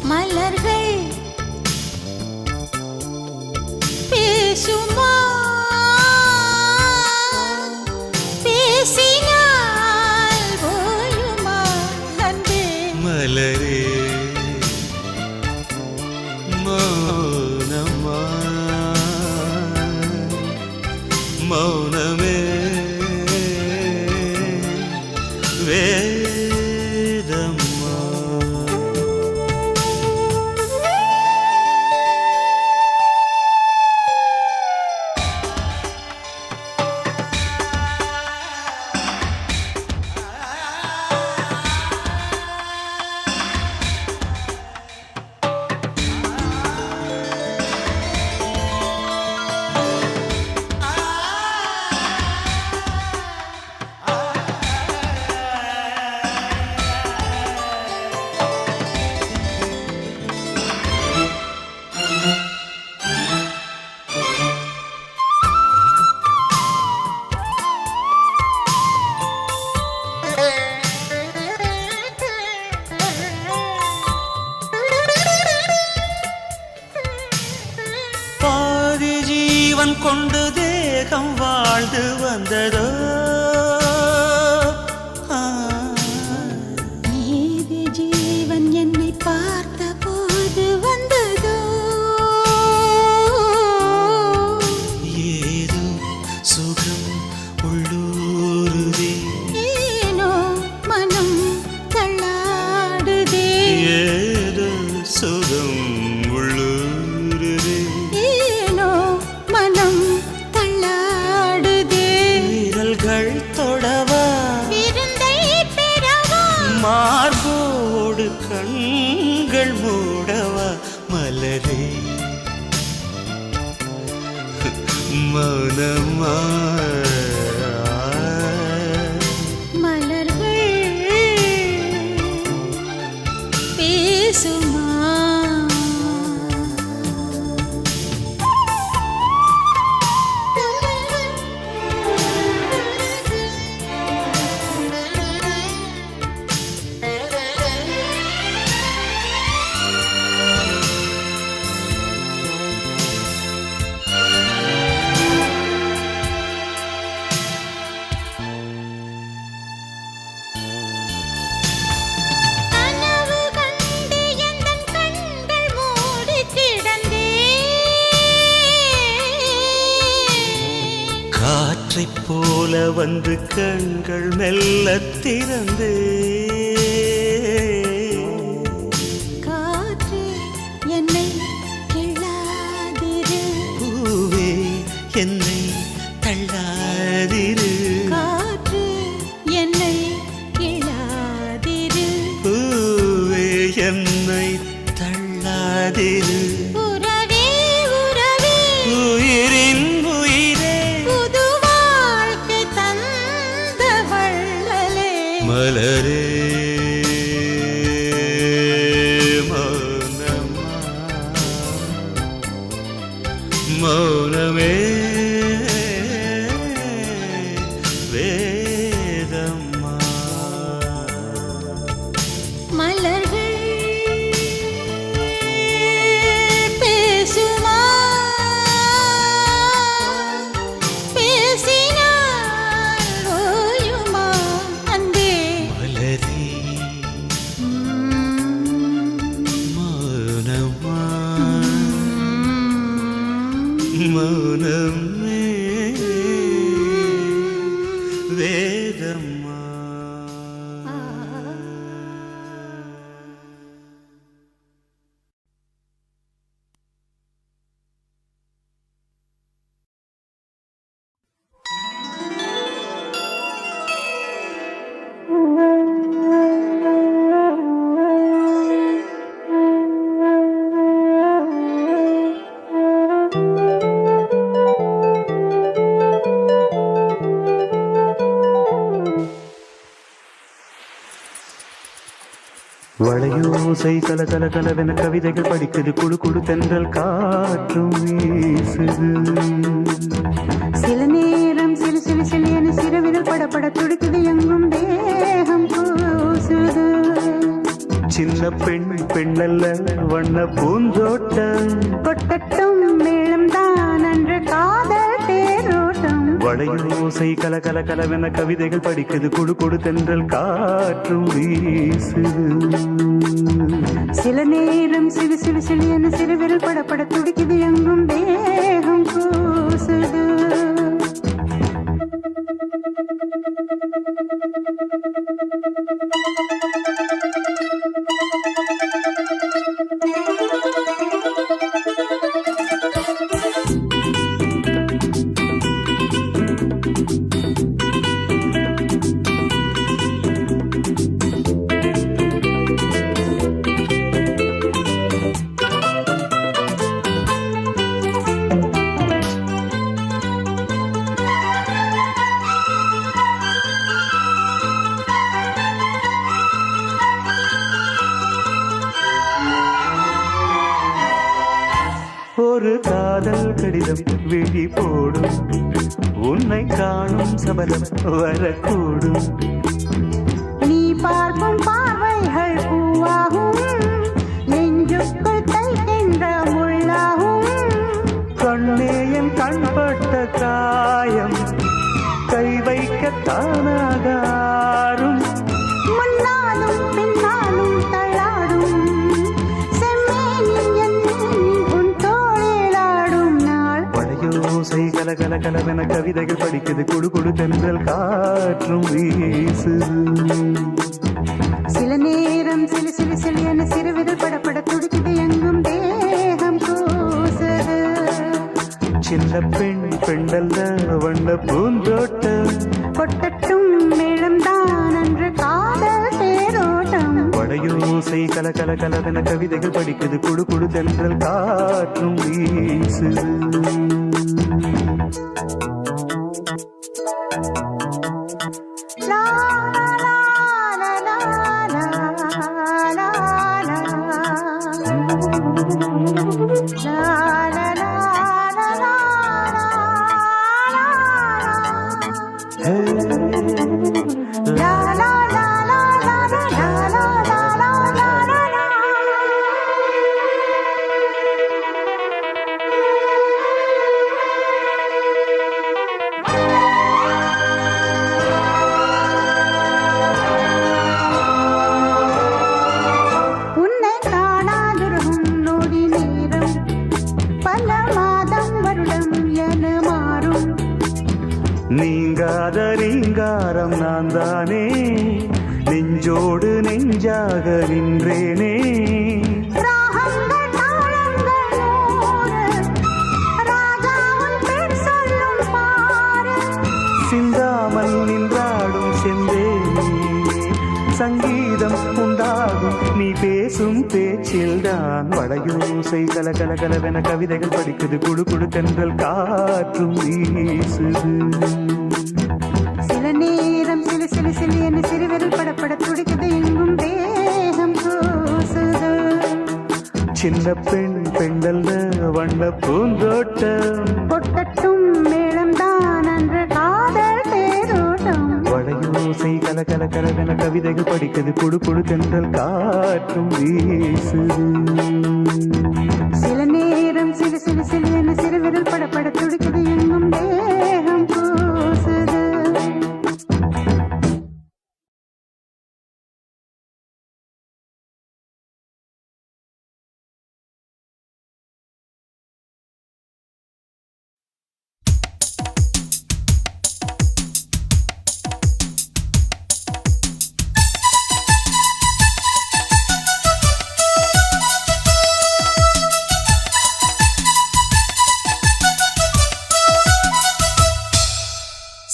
மலர்கள் பேசுமா பேசினால் போயுமா அன்பே மலரே மௌனமா மௌனமே வேதமா கொண்டு தேகம் வாழ்ந்து வந்ததோ நீதி ஜீவன் என்னை பார்த்த போது வந்ததோ ஏதோ சுகம் உள்ளூருதே ஏனோ மனம் தள்ளாடுதே தொடவா விருந்தை பெறவா மார்போடு கண்கள் மூடவா மலரே மௌனமா மலர்கள் பேசுமா கனவு கண்டு எந்தன் கண்கள் மூடி கிடந்தேன் காற்றைப் போல வந்து கண்கள் மெல்ல திறந்து காற்றே என்னை கிள்ளாதிரு பூவே என்னை தள்ளாதிரு காற்றே என்னை கிள்ளாதிரு பூவே என்னை தள்ளாதிரு உறவே உறவே உயிரின் உயிரே புது வாழ்க்கை தந்த வள்ளலே மலரே மௌனமா மௌனமே வேதம்மா மலர்கள் பேசுமா பேசினால் ஓயுமா அன்பே மலரே மௌனமா மௌனமே வேதம்மா வளையோசை கல கல கலவென கவிதைகள் படிக்குது குழு குழு தென்றல் காற்றும் வீசுது சில நேரம் சிலு சிலு சிலு என சிறுவிரல் படப்பட துடிக்குது எங்கும் தேகம் கூசுது சின்ன பெண் பெண்ணல்ல வண்ண பூந்தோட்டம் கொட்டட்டும் மேளம் தான் அன்று காதல் தேரோட்டம் வளையோசை கல கல கலவென கவிதைகள் படிக்குது குழு குழு தென்றல் காற்றும் வீசுது சில நேரம் சிலு சிலு சிலு என சிறுவிரல் படப்பட துடிக்குது எங்கும் தேகம் கூசுது ஒரு காதல் கடிதம் விழி போடும் உன்னை காணும் சபலம் வரக்கூடும் நீ பார்க்கும் பார்வைகள் பூவாகும் நெஞ்சுக்குள் தைக்கின்ற முள்ளாகும் கண்ணே என் கண்பட்ட காயம் கை வைக்க தானாகாரும் முன்னாலும் பின்னாலும் தள்ளாடும் செம்மேனி என்னை உன் தோளிலாடும் நாள் வளையோசை கல கல கலவென கவிதைகள் படிக்குது குடு குடு தென்றல் காற்றும் வீசுது சில நேரம் சிலு சிலு சிலு என சிறுவிரல் படப்பட துடிக்குது எங்கும் தேகம் கூசுது சின்ன பெண் பெண்டல்ல வண்ண பூந்தோட்டம் கொட்டட்டும் மேளம்தான் அன்று காதல் தேரோட்டம். வடையோசை கல கல கலவென கவிதைகள் படிக்குது, குடு குடு தென்றல் காற்றும் வீசுது. லா, லா, லா, லா, லா, லா, லா. லா, லா, லா, லா, லா, ஹே, லா, லா, லா, லா, லா, லா, லா, லா, லா, லா, லா, லா. உன்னை காணாதிருக்கும் நொடி நேரம் பல மாதம் வருடம் என மாறும். நீங்காத ரீங்காரம் நான் தானே, நெஞ்சோடு நெஞ்சாக நின்றேனே. ராகங்கள் தாளங்கள் நூறு, ராஜாவும் பேர் சொல்லும் பாரு. சிந்தாமல் நின்றாடும் செந்தேனே, சங்கீதம் உண்டாகும் நீ பேசும் பேச்சில்தான். வடையோசை கல கல கலவென கவிதைகள் படிக்குது, குடு குடு தென்றல் காற்றும் வீசுது. சில நேரம் சிலு சிலு சிலு என்று சிறுவிரல் படப்பட துடிக்குது, எங்கும் தேகம் கூசுது. சின்ன பெண் பெண்டல்ல வண்ண பூந்தோட்டம், கொட்டட்டும் மேளம்தான் அன்று காதல் தேரோட்டம். வடையோசை கல கல கலவென கவிதைகள் படிக்குது, குடு குடு தென்றல் காற்றும் வீசுது. சில நேரம் சிலு சிலு சிலு என்று சிறுவிரல் படப்பட துடிக்குது, எங்கும் தேகம் கூசுது.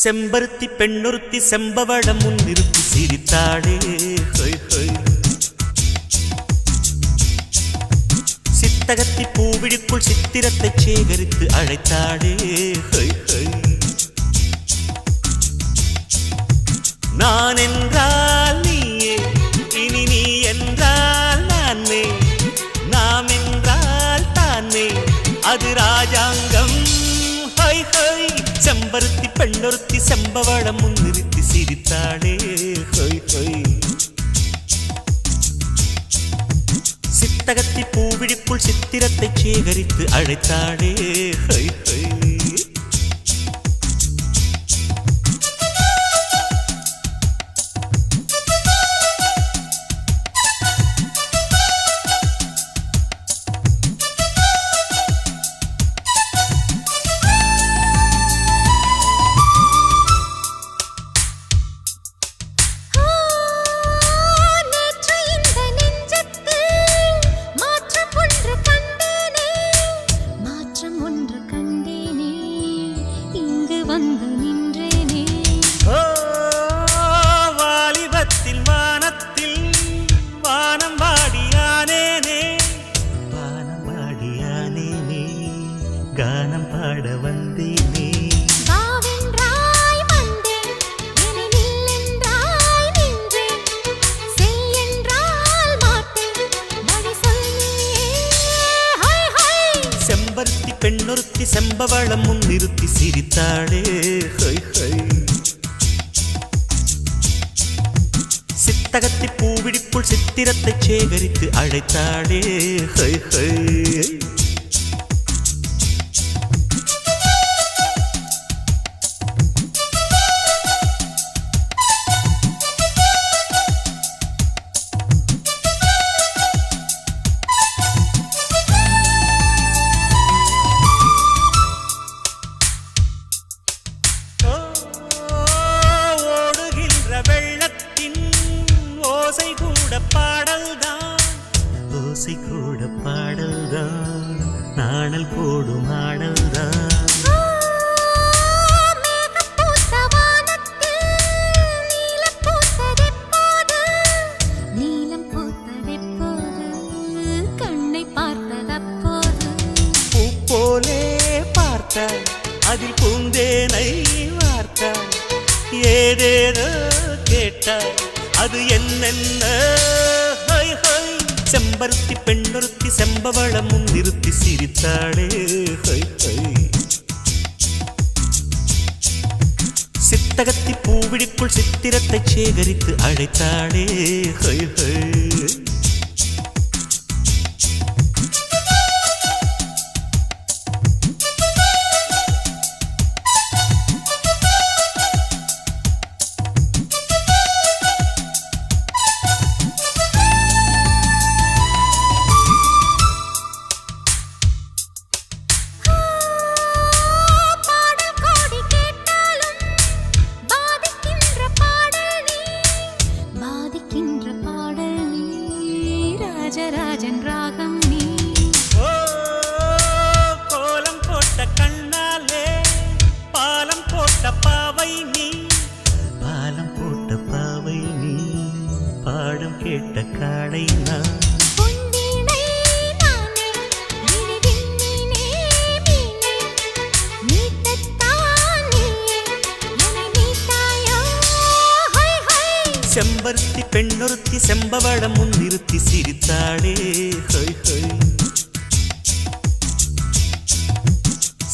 செம்பருத்தி பெண்ணொருத்தி செம்பவளம் முன்னிறுத்தி சிரித்தாளே. ஹொய் ஹொய். சித்தகத்தி பூவிழிக்குள் சித்திரத்தை சேகரித்து அழைத்தாளே. ஹொய் ஹொய். நான் என்றால் நீயே, இனி நீ என்றால் நானே, நாம் என்றால் தானே, அது ராஜாங்கம். ஹொய் ஹொய். செம்பருத்தி பெண்ணொருத்தி செம்பவளம் முன்னிறுத்தி சிரித்தாளே. ஹொய் ஹொய். சித்தகத்தி பூவிழிக்குள் சித்திரத்தை சேகரித்து அழைத்தாளே. ஹொய் ஹொய். கானம் பாட வந்தேனே. வாவென்றாய் வந்தேன், இனி நில்லென்றாய் நின்றேன், செய்யென்றால் மாட்டேன், வழி சொல்லியே. ஹொய் ஹொய். செம்பருத்தி பெண்ணொருத்தி செம்பவளம் முன்னிறுத்தி சிரித்தாளே. ஹொய் ஹொய். சித்தகத்தி பூவிழிக்குள் சித்திரத்தை சேகரித்து அழைத்தாளே. ஹொய் ஹொய். ஓசை கூட பாடல்தான், நாணல் போடும் ஆடல்தான். மேகப்பூத்த வானத்தில் ஏதேதோ கேட்டாய் அது என்னென்ன ஹை ஹை செம்பருத்தி பெண்ணொருத்தி செம்பவளம் முன்னிறுத்தி சிரித்தாளே ஹை ஹை சித்தகத்தி பூவிழிக்குள் சித்திரத்தை சேகரித்து அழைத்தாளே ஹை ஹை ராஜராஜன் ராகம் நீ ஓ கோலம் போட்ட கண்ணாலே பாலம் போட்ட பாவை நீ பாலம் போட்ட பாவை நீ பாடம் கேட்ட காளை நான் பொன்வீணை நானே விரிவிண்ணினே மீனே மீட்டத்தான் நீயே என்னை மீட்டாயோ ஹை ஹை செம்பருத்தி பெண்ணொருத்தி செம்பவளம் முன்னிறுத்தி சிரித்தாளே ஹை ஹை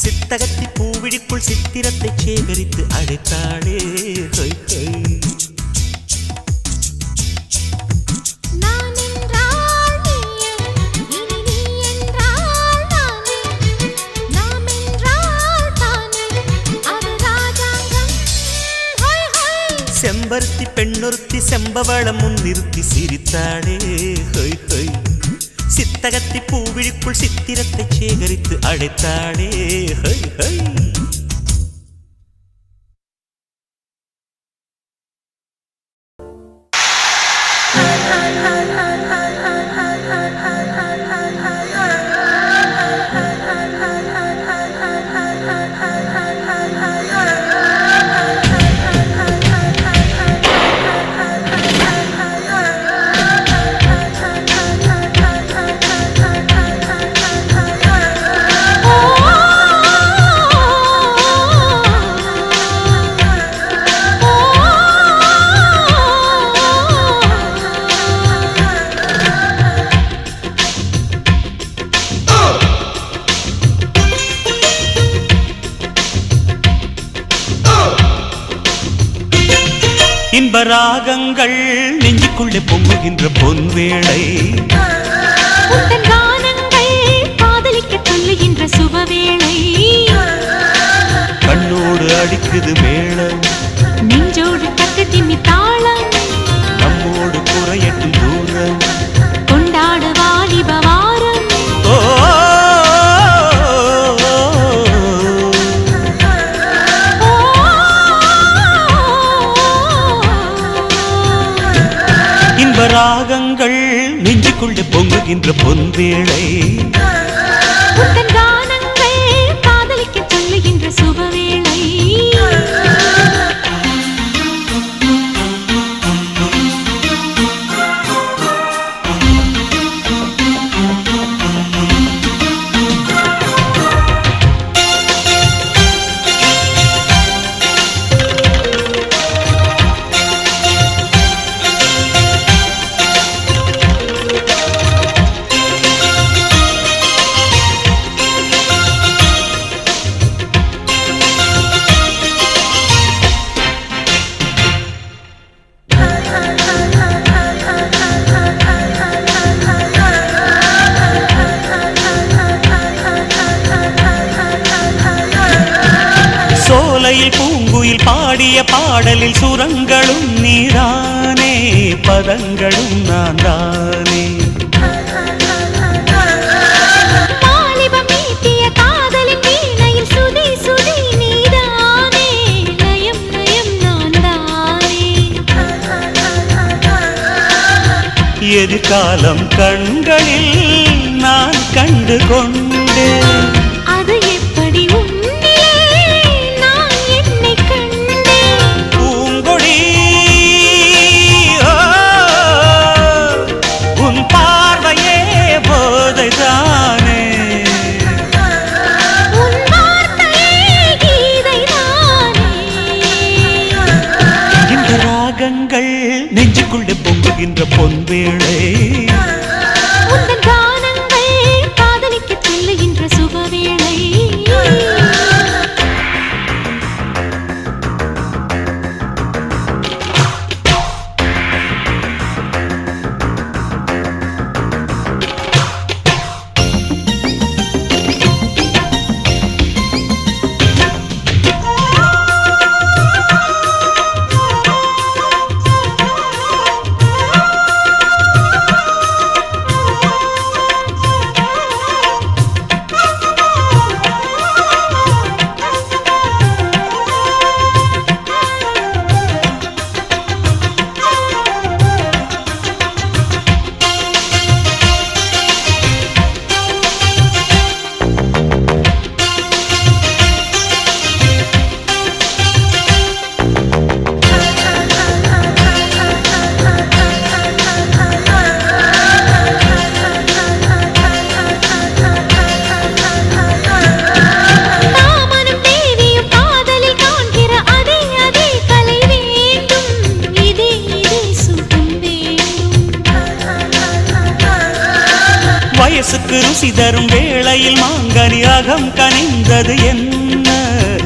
சித்தகத்தி பூவிழிக்குள் சித்திரத்தை சேகரித்து அழைத்தாளே ஹை ஹை நான் என்றால் நீயே இனி நீ என்றால் நானே நாம் என்றால் தானே அது ராஜாங்கம் ஹை ஹை செம்பருத்தி பெண்ணொருத்தி செம்பவளம் முன்னிறுத்தி சிரித்தாளே ஹை ஹை சித்தகத்தி பூவிழிக்குள் சித்திரத்தை சேகரித்து அழைத்தாளே ஹை ஹை இன்ப ராகங்கள் நெஞ்சுக்குள்ளே பொங்குகின்ற பொன்வேளை உந்தன் கானங்கள் காதலிக்க சொல்லுகின்ற சுபவேளை கண்ணோடு அடிக்குது மேளம் நெஞ்சோடு தட்டு திம்மி தாளம் நம்மோடு குறையட்டும் தூரம் கொண்டாடு வாலிப வாரம் ஓ இன்ப ராகங்கள் நெஞ்சுக்குள்ளே பொங்குகின்ற பொன்வேளை உந்தன் கானங்கள் காதலிக்க சொல்லுகின்ற சுபவேளை சோலையில் பூங்குயில் பாடிய பாடலில் சுரங்களும் நீரானே பதங்களும் நான் தானே வாலிபம் மீட்டிய காதலின் வீணையில் சுதி சுதி நீதானே லயம் லயம் நான் தானே எதிர்காலம் கண்களில் நான் கண்டு கொண்டேன் அது எப்படி உன்னிலே நான் என்னை கண்டேன் பூங்கொடி ஓ, உன் பார்வையே போதைதானே உன் வார்த்தையே கீதைதானே ராகங்கள் நெஞ்சுக்குள்ளே பொங்குகின்ற பொன்வேளை உந்தன் கானங்கள் காதலிக்கு சொல்லுகின்ற சுகவேளை வயசுக்கு ருசி தரும் வேளையில் மாங்கனி அகம் கனிந்தது என்ன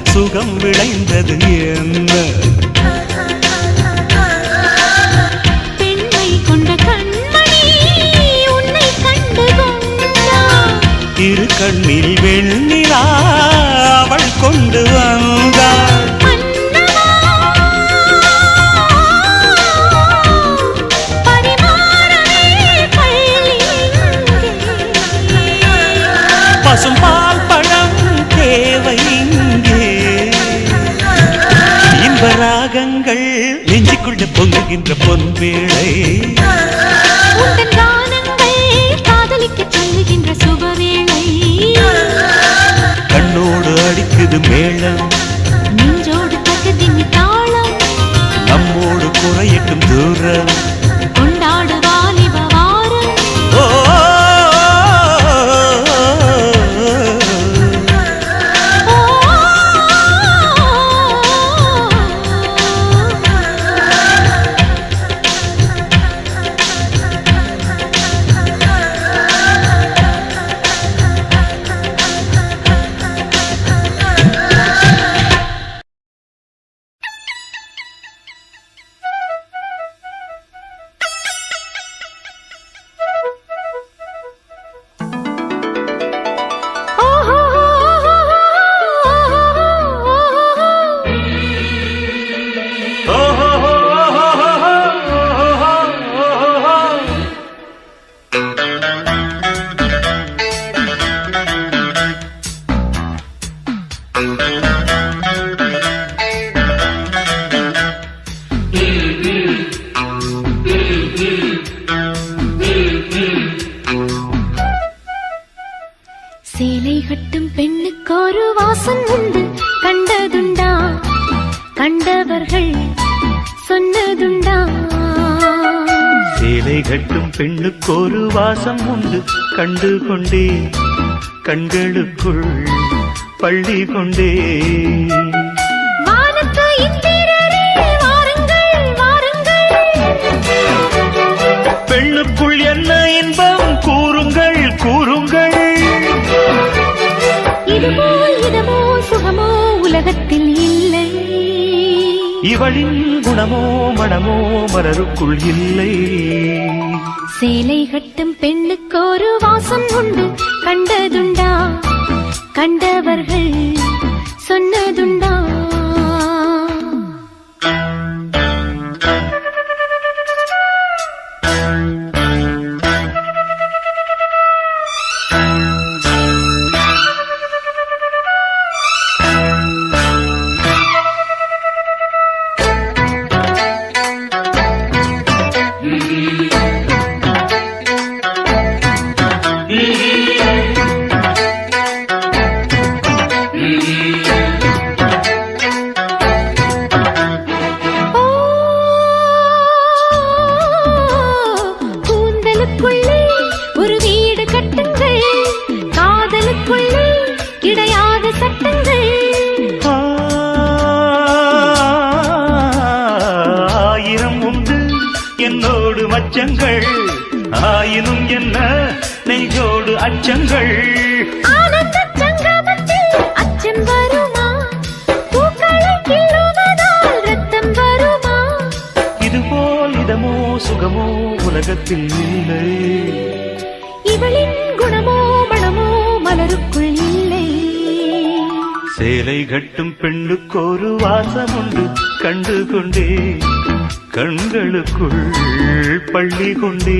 சுகம் விளைந்தது என்ன பெண்மை கொண்ட கண்மணி உன்னை கண்டு கொண்டாள் இரு கண்ணில் வெண்ணிலா அவள் கொண்டு வந்தாள் பசும் பால் பழம் தேவை இங்கே இன்ப ராகங்கள் நெஞ்சுக்குள்ள பொங்குகின்ற பொன்வேளை உந்தன் கானங்கள் காதலிக்கு சொல்லுகின்ற சுபவேளை கண்ணோடு அடிக்குது மேளம் நெஞ்சோடு தகுதினி தாளம் நம்மோடு குறையட்டும் தூரம் கொண்டாடு வாலிப வாரம் ஓ சேலை கட்டும் பெண்ணுக்கு ஒரு வாசம் உண்டு கண்டதுண்டா கண்டவர்கள் சொன்னதுண்டா சேலை கட்டும் பெண்ணுக்கு ஒரு வாசம் உண்டு கண்டு கொண்டே கண்களுக்குள் பள்ளி கொண்டே வானத்து இந்திரரே வாருங்கள் வாருங்கள் பெண்ணுக்குள் என்ன இன்பம் கூறுங்கள் கூறுங்கள் இதுவோ இதமோ சுகமோ உலகத்தில் இல்லை இவளின் குணமோ மனமோ மலருக்குள் இல்லை சேலை கட்டும் பெண்ணுக்கு ஒரு வாசம் உண்டு கண்டதுண்டா கண்டவர்கள் சொன்னதுண்டா ஆயினும் என்ன நெஞ்சோடு அச்சங்கள். ஆனந்த சங்கமத்தில் அச்சம் வருமா? பூக்களை கிள்ளுவதால் ரத்தம் வருமா? இதுபோல் இதமோ சுகமோ உலகத்தில் இல்லை. இவளின் குணமோ மனமோ மலருக்குள் இல்லை. சேலை கட்டும் பெண்ணுக்கு ஒரு வாசம் உண்டு கண்டு கொண்டே கண்களுக்குள் பள்ளி கொண்டே.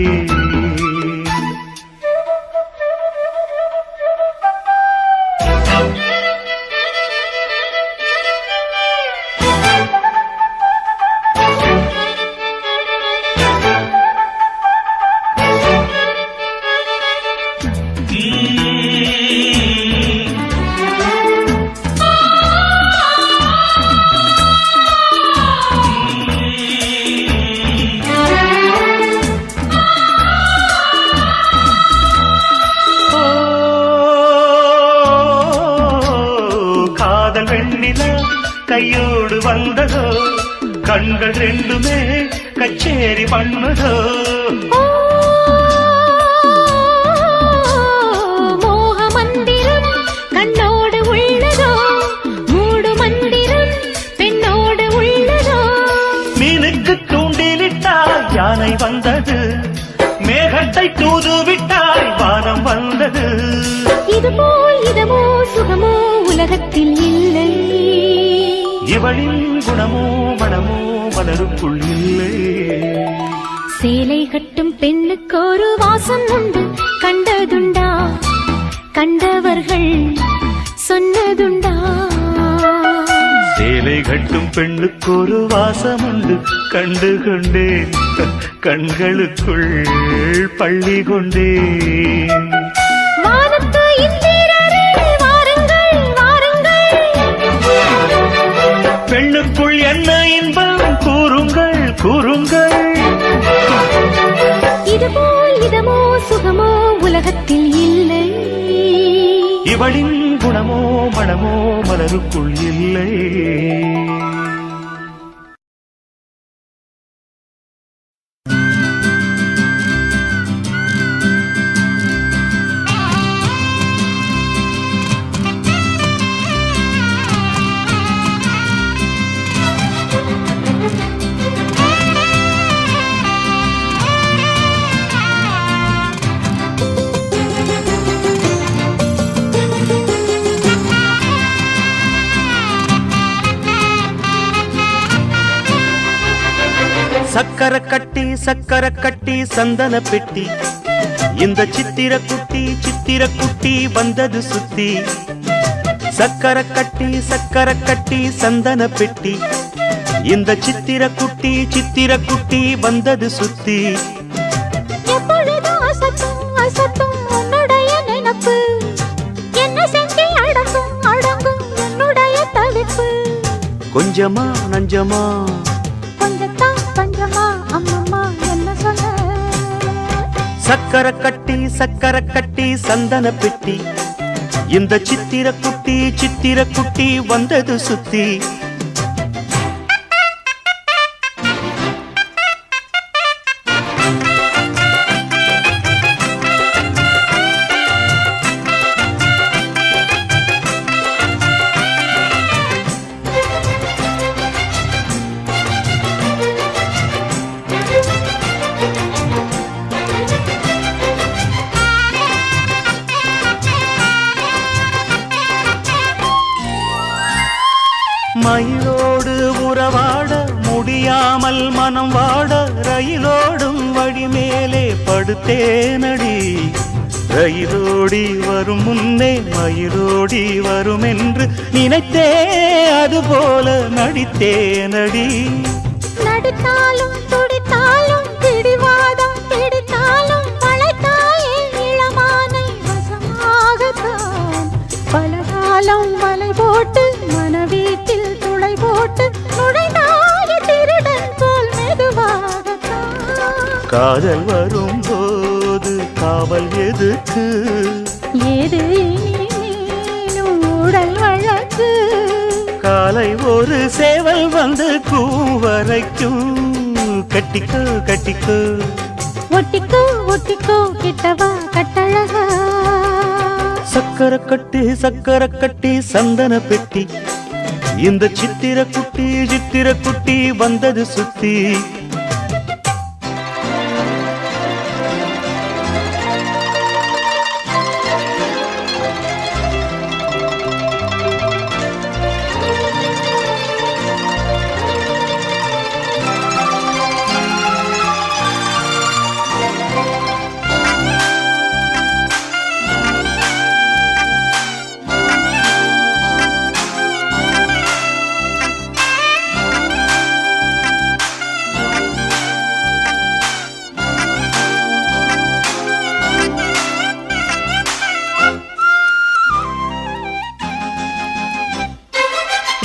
கையோடு வந்ததோ கண்கள் ரெண்டுமே கச்சேரி பண்ணதோ. மோக மந்திரம் கண்ணோடு உள்ளதோ மூடு மந்திரம் பெண்ணோடு உள்ளதோ. மீனுக்கு தூண்டிலிட்டால் யானை வந்தது, மேகத்தை தூதுவிட்டால் வானம் வந்தது. இதுபோல் இதமோ சுகமோ உலகத்தில் இல்லை. இவளின் குணமோ மனமோ மலருக்குள் இல்லை. சேலை கட்டும் பெண்ணுக்கு ஒரு வாசம் உண்டு கண்டதுண்டா? கண்டவர்கள் சொன்னதுண்டா? சேலை கட்டும் பெண்ணுக்கு ஒரு வாசம் உண்டு கண்டு கொண்டேன் கண்களுக்குள் பள்ளி கொண்டேன். வானத்து இந்திரரே வாருங்கள் வாருங்கள். பெண்ணுக்குள் என்ன இன்பம் கூறுங்கள் கூறுங்கள். இதுபோல் இதமோ சுகமோ உலகத்தில் இல்லை. இவளின் குணமோ மனமோ மலருக்குள் இல்லை. சக்கர கட்டி சந்தன பெட்டி இந்த சித்திர குட்டி வந்தது சுத்தி. சக்கர கட்டி சந்தன பெட்டி இந்த சித்திர குட்டி வந்தது சுத்தி. எப்பொழுதும் அசத்தும் அசத்தும் உன்னுடைய நினைப்பு என்ன செஞ்சு அடங்கும் என்னுடைய தவிப்பு. கொஞ்சமா நஞ்சமா கொஞ்சத்தான் பஞ்சமா அம்மம்மா என்ன சொல்ல. சக்கர கட்டி சந்தன பெட்டி இந்த சித்திர குட்டி வந்தது சுத்தி. மயிலோடு உறவாட முடியாமல் மனம் வாட ரயிலோடும் வழி மேலே படுத்தேனடி. ரயிலோடி வரும் முன்னே மயிலோடி வரும் என்று நினைத்தே அதுபோல நடித்தேனடி. நடித்தாலும் துடித்தாலும் பிடிவாதம் பிடித்தாலும் வளைத்தாயே இளமானை வசமாகத்தான். பலகாலம் வலை போட்டு மனவீட்டில் துளை போட்டு நுழைந்தாய திருடன் போல் மெதுவாகத்தான். காதல் வரும்போது காவல் எதுக்கு? ஏது நீனும் உடல் வழக்கு. காலை ஒரு சேவல் வந்து கூவரைக்கும். கட்டிக்கோ கட்டிக்கோ ஒட்டிக்கோ ஒட்டிக்கோ கிட்டவா கட்டழகா சக்கர கட்டி சந்தன பெட்டி இந்த சித்திர குட்டி வந்தது சுத்தி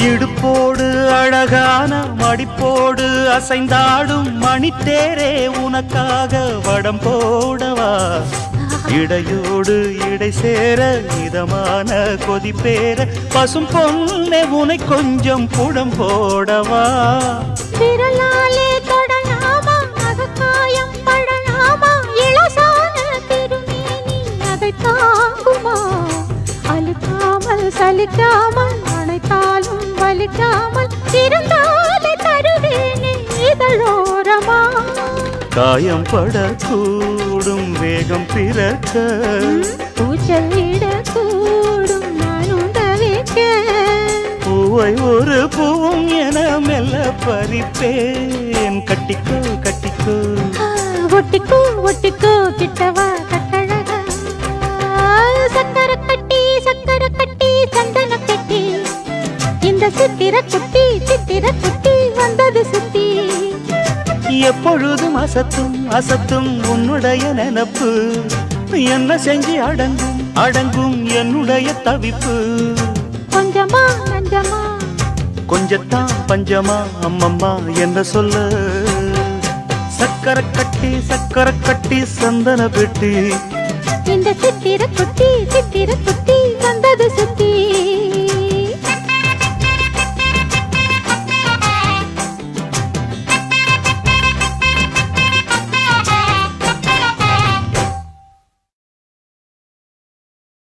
இடுப்போடு அழகான மடிப்போடு அசைந்தாடும் மணித்தேரே உனக்காக வடம் போடவா இடையோடு இடை சேர இதமான கொதிப்பேர பசும் பொண்ணே உனை கொஞ்சம் புடம் போடவா விரலாலே தொடலாமா அகக்காயம் படலாமா இளசான திருமேனி அதை தாங்குமா அழுக்காமல் சலிக்காமல் அணைத்தாலும் வலிக்காமல் இருந்தாலே தருவேனே இதழோரமா காயம் படக்கூடும் வேகம் பிறக்க பூச்சல் இடக்கூடும் நானும் தவிக்க பூவை ஒரு பூவும் என மெல்ல பறிப்பேன் கட்டிக்கோ கட்டிக்கோ ஒட்டிக்கோ ஒட்டிக்கோ கிட்டவா கட்டழகா சக்கர கட்டி சந்தன கட்டி இந்த சித்திர குட்டி வந்தது சுத்தி எப்பொழுதும் அசத்தும் உன்னுடைய நினப்பு என்ன செஞ்சு அடங்கும் என்னுடைய தவிப்பு கொஞ்சமா நஞ்சமா கொஞ்சத்தான் பஞ்சமா அம்மம்மா என்ன சொல்ல சக்கர கட்டி சந்தன பெட்டி இந்த சித்திர குட்டி வந்தது சுத்தி